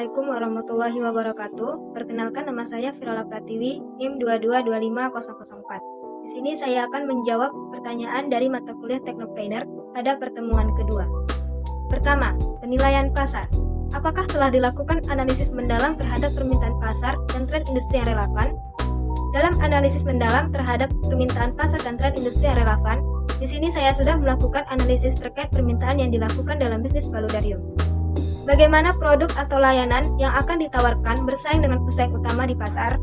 Assalamualaikum warahmatullahi wabarakatuh. Perkenalkan, nama saya Firala Pratiwi, NIM 2225004. Di sini saya akan menjawab pertanyaan dari mata kuliah Teknopreneur pada pertemuan kedua. Pertama, penilaian pasar. Apakah telah dilakukan analisis mendalam terhadap permintaan pasar dan tren industri yang relevan? Dalam analisis mendalam terhadap permintaan pasar dan tren industri yang relevan, di sini saya sudah melakukan analisis terkait permintaan yang dilakukan dalam bisnis Paludarium. Bagaimana produk atau layanan yang akan ditawarkan bersaing dengan pesaing utama di pasar?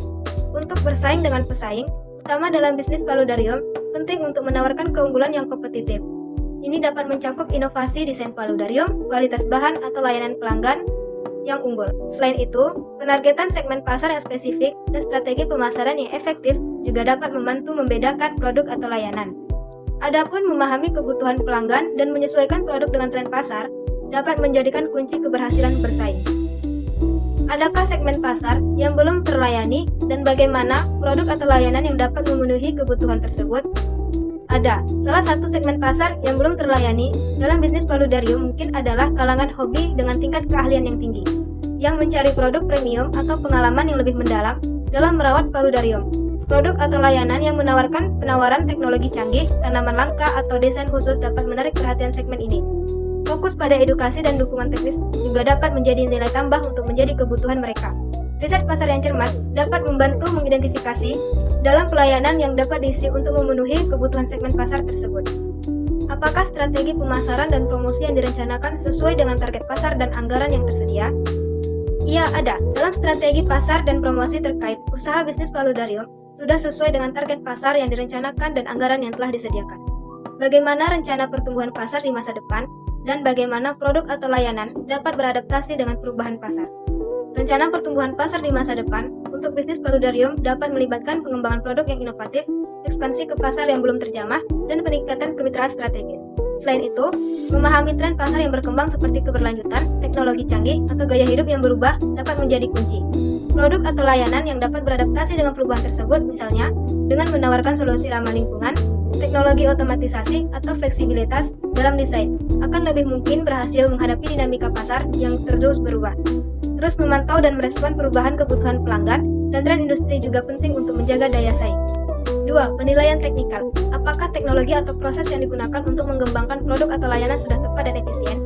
Untuk bersaing dengan pesaing utama dalam bisnis Paludarium, penting untuk menawarkan keunggulan yang kompetitif. Ini dapat mencakup inovasi desain Paludarium, kualitas bahan atau layanan pelanggan yang unggul. Selain itu, penargetan segmen pasar yang spesifik dan strategi pemasaran yang efektif juga dapat membantu membedakan produk atau layanan. Adapun memahami kebutuhan pelanggan dan menyesuaikan produk dengan tren pasar dapat menjadikan kunci keberhasilan bersaing. Adakah segmen pasar yang belum terlayani dan bagaimana produk atau layanan yang dapat memenuhi kebutuhan tersebut? Ada. Salah satu segmen pasar yang belum terlayani dalam bisnis Paludarium mungkin adalah kalangan hobi dengan tingkat keahlian yang tinggi, yang mencari produk premium atau pengalaman yang lebih mendalam dalam merawat Paludarium. Produk atau layanan yang menawarkan penawaran teknologi canggih, tanaman langka, atau desain khusus dapat menarik perhatian segmen ini. Fokus pada edukasi dan dukungan teknis juga dapat menjadi nilai tambah untuk menjadi kebutuhan mereka. Riset pasar yang cermat dapat membantu mengidentifikasi dalam pelayanan yang dapat diisi untuk memenuhi kebutuhan segmen pasar tersebut. Apakah strategi pemasaran dan promosi yang direncanakan sesuai dengan target pasar dan anggaran yang tersedia? Iya, ada. Dalam strategi pasar dan promosi terkait usaha bisnis Paludarium sudah sesuai dengan target pasar yang direncanakan dan anggaran yang telah disediakan. Bagaimana rencana pertumbuhan pasar di masa depan? Dan bagaimana produk atau layanan dapat beradaptasi dengan perubahan pasar. Rencana pertumbuhan pasar di masa depan untuk bisnis Paludarium dapat melibatkan pengembangan produk yang inovatif, ekspansi ke pasar yang belum terjamah, dan peningkatan kemitraan strategis. Selain itu, memahami tren pasar yang berkembang seperti keberlanjutan, teknologi canggih, atau gaya hidup yang berubah dapat menjadi kunci. Produk atau layanan yang dapat beradaptasi dengan perubahan tersebut, misalnya dengan menawarkan solusi ramah lingkungan, teknologi otomatisasi, atau fleksibilitas dalam desain, akan lebih mungkin berhasil menghadapi dinamika pasar yang terus berubah. Terus memantau dan merespon perubahan kebutuhan pelanggan dan tren industri juga penting untuk menjaga daya saing. 2. Penilaian teknikal. Apakah teknologi atau proses yang digunakan untuk mengembangkan produk atau layanan sudah tepat dan efisien?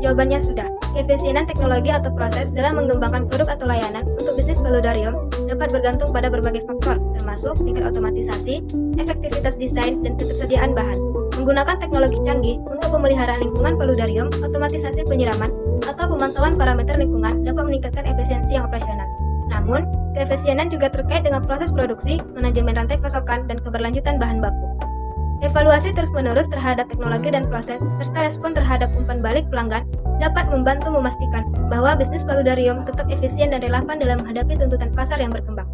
Jawabannya sudah. Keefisienan teknologi atau proses dalam mengembangkan produk atau layanan untuk bisnis Paludarium dapat bergantung pada berbagai faktor, termasuk tingkat otomatisasi, efektivitas desain, dan ketersediaan bahan. Menggunakan teknologi canggih untuk pemeliharaan lingkungan Paludarium, otomatisasi penyiraman, atau pemantauan parameter lingkungan dapat meningkatkan efisiensi yang operasional. Namun, keefisienan juga terkait dengan proses produksi, manajemen rantai pasokan, dan keberlanjutan bahan baku. Evaluasi terus-menerus terhadap teknologi dan proses, serta respon terhadap umpan balik pelanggan dapat membantu memastikan bahwa bisnis Paludarium tetap efisien dan relevan dalam menghadapi tuntutan pasar yang berkembang.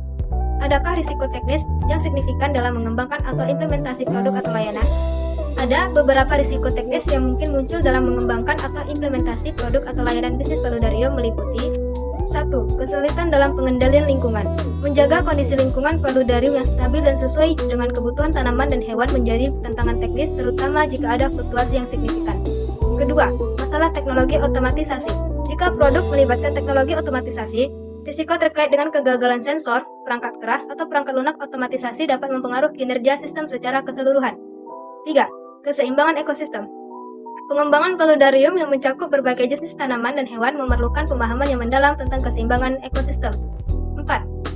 Adakah risiko teknis yang signifikan dalam mengembangkan atau implementasi produk atau layanan? Ada beberapa risiko teknis yang mungkin muncul dalam mengembangkan atau implementasi produk atau layanan bisnis Paludarium meliputi 1. Kesulitan dalam pengendalian lingkungan. Menjaga kondisi lingkungan Paludarium yang stabil dan sesuai dengan kebutuhan tanaman dan hewan menjadi tantangan teknis, terutama jika ada fluktuasi yang signifikan. Kedua, masalah teknologi otomatisasi. Jika produk melibatkan teknologi otomatisasi, risiko terkait dengan kegagalan sensor, perangkat keras, atau perangkat lunak otomatisasi dapat mempengaruhi kinerja sistem secara keseluruhan. 3. Keseimbangan ekosistem. Pengembangan Paludarium yang mencakup berbagai jenis tanaman dan hewan memerlukan pemahaman yang mendalam tentang keseimbangan ekosistem. 4.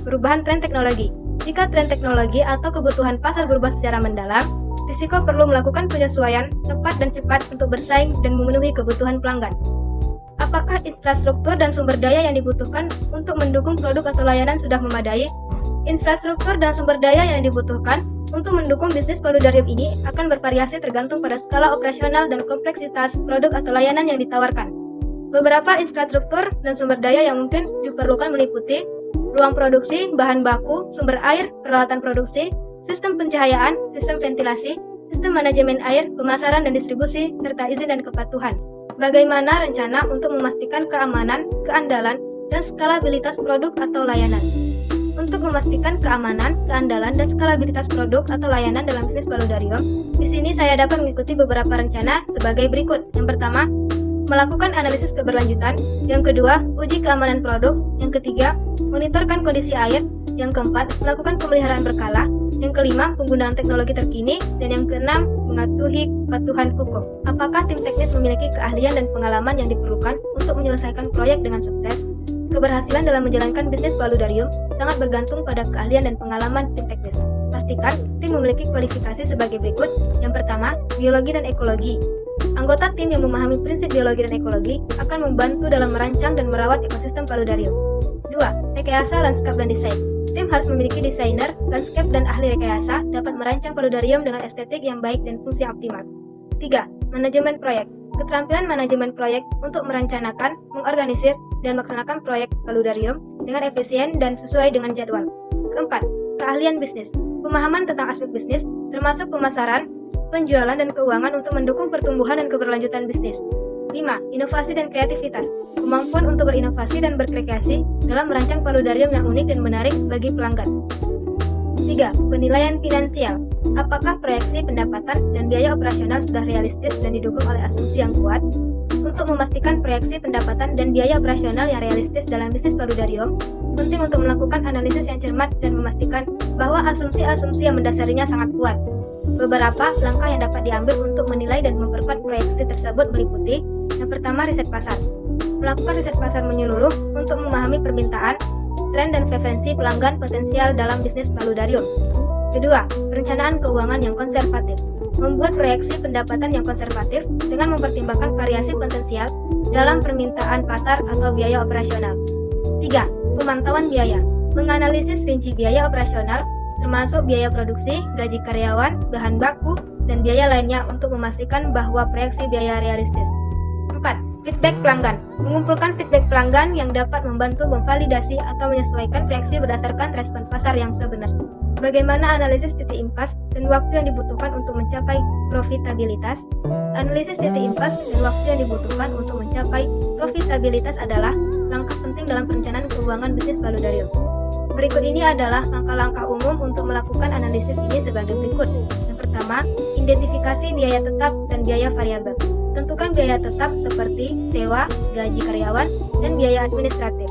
Perubahan tren teknologi. Jika tren teknologi atau kebutuhan pasar berubah secara mendalam, risiko perlu melakukan penyesuaian tepat dan cepat untuk bersaing dan memenuhi kebutuhan pelanggan. Apakah infrastruktur dan sumber daya yang dibutuhkan untuk mendukung produk atau layanan sudah memadai? Infrastruktur dan sumber daya yang dibutuhkan untuk mendukung bisnis Paludarium ini akan bervariasi tergantung pada skala operasional dan kompleksitas produk atau layanan yang ditawarkan. Beberapa infrastruktur dan sumber daya yang mungkin diperlukan meliputi ruang produksi, bahan baku, sumber air, peralatan produksi, sistem pencahayaan, sistem ventilasi, sistem manajemen air, pemasaran dan distribusi, serta izin dan kepatuhan. Bagaimana rencana untuk memastikan keamanan, keandalan, dan skalabilitas produk atau layanan? Untuk memastikan keamanan, keandalan, dan skalabilitas produk atau layanan dalam bisnis Paludarium, di sini saya dapat mengikuti beberapa rencana sebagai berikut. Yang pertama, melakukan analisis keberlanjutan. Yang kedua, uji keamanan produk. Yang ketiga, monitorkan kondisi air. Yang keempat, melakukan pemeliharaan berkala. Yang kelima, penggunaan teknologi terkini. Dan yang keenam, mematuhi kepatuhan hukum. Apakah tim teknis memiliki keahlian dan pengalaman yang diperlukan untuk menyelesaikan proyek dengan sukses? Keberhasilan dalam menjalankan bisnis paludarium sangat bergantung pada keahlian dan pengalaman tim teknis. Pastikan tim memiliki kualifikasi sebagai berikut. Yang pertama, biologi dan ekologi. Anggota tim yang memahami prinsip biologi dan ekologi akan membantu dalam merancang dan merawat ekosistem paludarium. 2. Rekayasa, lanskap, dan desain. Tim harus memiliki desainer, landscape, dan ahli rekayasa dapat merancang paludarium dengan estetik yang baik dan fungsi yang optimal. 3. Manajemen proyek. Keterampilan manajemen proyek untuk merencanakan, mengorganisir, dan melaksanakan proyek paludarium dengan efisien dan sesuai dengan jadwal. Keempat, keahlian bisnis. Pemahaman tentang aspek bisnis, termasuk pemasaran, penjualan, dan keuangan untuk mendukung pertumbuhan dan keberlanjutan bisnis. 5. Inovasi dan kreativitas. Kemampuan untuk berinovasi dan berkreasi dalam merancang paludarium yang unik dan menarik bagi pelanggan. 3. Penilaian finansial. Apakah proyeksi pendapatan dan biaya operasional sudah realistis dan didukung oleh asumsi yang kuat? Untuk memastikan proyeksi pendapatan dan biaya operasional yang realistis dalam bisnis paludarium, penting untuk melakukan analisis yang cermat dan memastikan bahwa asumsi-asumsi yang mendasarinya sangat kuat. Beberapa langkah yang dapat diambil untuk menilai dan memperkuat proyeksi tersebut meliputi: yang pertama, riset pasar. Melakukan riset pasar menyeluruh untuk memahami permintaan, tren, dan preferensi pelanggan potensial dalam bisnis paludarium. Kedua, perencanaan keuangan yang konservatif. Membuat proyeksi pendapatan yang konservatif dengan mempertimbangkan variasi potensial dalam permintaan pasar atau biaya operasional. 3. Pemantauan biaya. Menganalisis rinci biaya operasional, termasuk biaya produksi, gaji karyawan, bahan baku, dan biaya lainnya untuk memastikan bahwa proyeksi biaya realistis. 4. Feedback pelanggan. Mengumpulkan feedback pelanggan yang dapat membantu memvalidasi atau menyesuaikan proyeksi berdasarkan respon pasar yang sebenarnya. Bagaimana analisis titik impas dan waktu yang dibutuhkan untuk mencapai profitabilitas? Analisis titik impas dan waktu yang dibutuhkan untuk mencapai profitabilitas adalah langkah penting dalam perencanaan keuangan bisnis paludarium. Berikut ini adalah langkah-langkah umum untuk melakukan analisis ini sebagai berikut. Yang pertama, identifikasi biaya tetap dan biaya variabel. Tentukan biaya tetap seperti sewa, gaji karyawan, dan biaya administratif.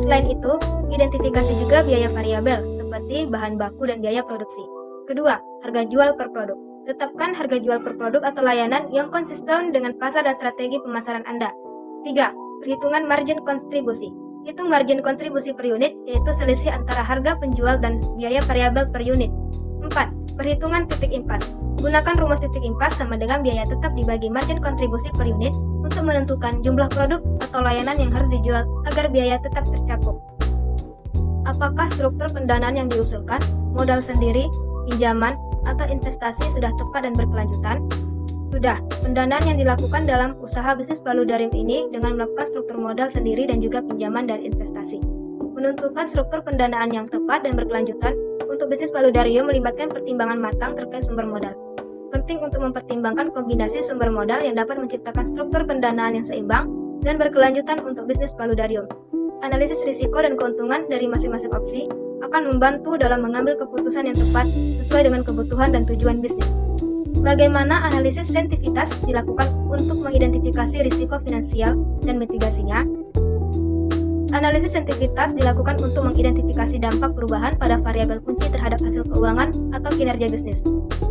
Selain itu, identifikasi juga biaya variabel seperti bahan baku dan biaya produksi. Kedua, harga jual per produk. Tetapkan harga jual per produk atau layanan yang konsisten dengan pasar dan strategi pemasaran Anda. 3. Perhitungan margin kontribusi. Hitung margin kontribusi per unit, yaitu selisih antara harga penjual dan biaya variabel per unit. 4. Perhitungan titik impas. Gunakan rumus titik impas sama dengan biaya tetap dibagi margin kontribusi per unit untuk menentukan jumlah produk atau layanan yang harus dijual agar biaya tetap tercakup. Apakah struktur pendanaan yang diusulkan, modal sendiri, pinjaman, atau investasi sudah tepat dan berkelanjutan? Sudah, pendanaan yang dilakukan dalam usaha bisnis paludarium ini dengan melakukan struktur modal sendiri dan juga pinjaman dan investasi. Menentukan struktur pendanaan yang tepat dan berkelanjutan untuk bisnis paludarium melibatkan pertimbangan matang terkait sumber modal. Penting untuk mempertimbangkan kombinasi sumber modal yang dapat menciptakan struktur pendanaan yang seimbang dan berkelanjutan untuk bisnis paludarium. Analisis risiko dan keuntungan dari masing-masing opsi akan membantu dalam mengambil keputusan yang tepat sesuai dengan kebutuhan dan tujuan bisnis. Bagaimana analisis sensitivitas dilakukan untuk mengidentifikasi risiko finansial dan mitigasinya? Analisis sensitivitas dilakukan untuk mengidentifikasi dampak perubahan pada variabel kunci terhadap hasil keuangan atau kinerja bisnis.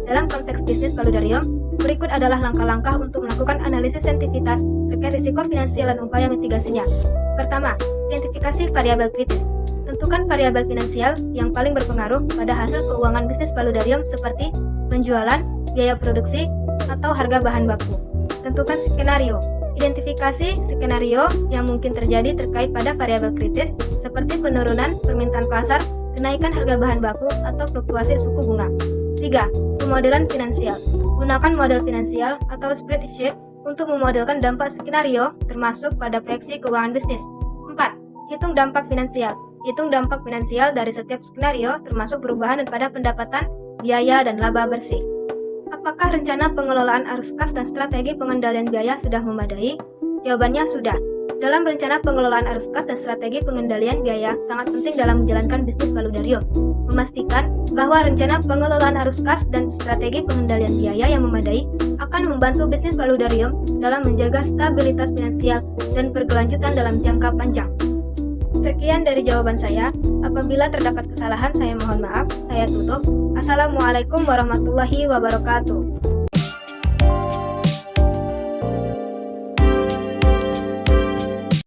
Dalam konteks bisnis paludarium, berikut adalah langkah-langkah untuk melakukan analisis sensitivitas terkait risiko finansial dan upaya mitigasinya. Pertama, identifikasi variabel kritis. Tentukan variabel finansial yang paling berpengaruh pada hasil keuangan bisnis paludarium seperti penjualan, biaya produksi, atau harga bahan baku. Tentukan skenario. Identifikasi skenario yang mungkin terjadi terkait pada variabel kritis seperti penurunan permintaan pasar, kenaikan harga bahan baku, atau fluktuasi suku bunga. 3. Pemodelan finansial. Gunakan model finansial atau spreadsheet untuk memodelkan dampak skenario termasuk pada proyeksi keuangan bisnis. 4. Hitung dampak finansial. Hitung dampak finansial dari setiap skenario termasuk perubahan pada pendapatan, biaya, dan laba bersih. Apakah rencana pengelolaan arus kas dan strategi pengendalian biaya sudah memadai? Jawabannya sudah. Dalam rencana pengelolaan arus kas dan strategi pengendalian biaya sangat penting dalam menjalankan bisnis paludarium. Memastikan bahwa rencana pengelolaan arus kas dan strategi pengendalian biaya yang memadai akan membantu bisnis Paludarium dalam menjaga stabilitas finansial dan berkelanjutan dalam jangka panjang. Sekian dari jawaban saya. Apabila terdapat kesalahan, saya mohon maaf. Saya tutup. Assalamualaikum warahmatullahi wabarakatuh.